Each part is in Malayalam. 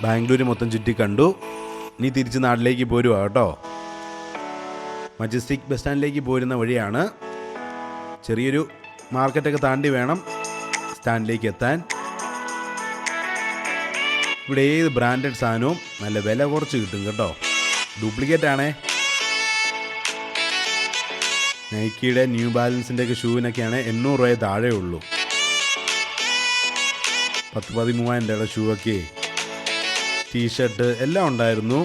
ബാംഗ്ലൂർ മൊത്തം ചുറ്റി കണ്ടു. ഇനി തിരിച്ച് നാട്ടിലേക്ക് പോരുവാ കേട്ടോ. മജസ്റ്റിക് ബസ് സ്റ്റാൻഡിലേക്ക് പോരുന്ന വഴിയാണ്. ചെറിയൊരു മാർക്കറ്റൊക്കെ താണ്ടി വേണം സ്റ്റാൻഡിലേക്ക് എത്താൻ. ഇവിടെ ഏത് ബ്രാൻഡഡ് സാധനവും നല്ല വില കുറച്ച് കിട്ടും കേട്ടോ. ഡ്യൂപ്ലിക്കേറ്റ് ആണേ. നൈക്കിയുടെ ന്യൂ ബാലൻസിൻ്റെ ഒക്കെ ഷൂവിനൊക്കെയാണ് 800 രൂപയെ താഴെ ഉള്ളൂ. 10-13,000 രൂപയുടെ ഷൂ ഒക്കെ, ടീഷർട്ട് എല്ലാം ഉണ്ടായിരുന്നു.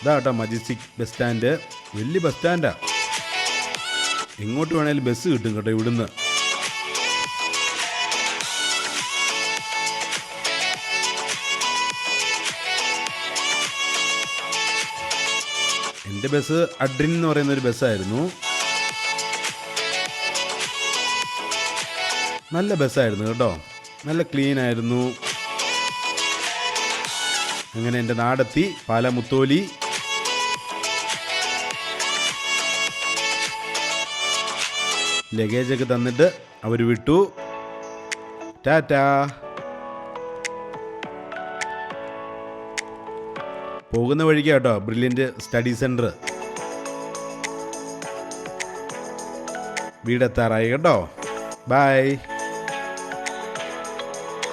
ഇതാ കേട്ടോ മജസ്റ്റിക് ബസ് സ്റ്റാൻഡ്. വലിയ ബസ് സ്റ്റാൻഡാ. എങ്ങോട്ട് വേണേലും ബസ് കിട്ടും കേട്ടോ ഇവിടുന്ന്. എൻ്റെ ബസ് അഡ്രിൻ എന്ന് പറയുന്നൊരു ബസ്സായിരുന്നു. നല്ല ബസ്സായിരുന്നു കേട്ടോ. നല്ല ക്ലീൻ ആയിരുന്നു. അങ്ങനെ എൻ്റെ നാടെത്തി, പാല മുത്തോലി. ലഗേജൊക്കെ തന്നിട്ട് അവർ വിട്ടു. ടാറ്റാ. പോകുന്ന വഴിക്ക് കേട്ടോ ബ്രില്യൻ്റ് സ്റ്റഡി സെൻറ്റർ. വീടെത്താറായി കേട്ടോ. ബൈ.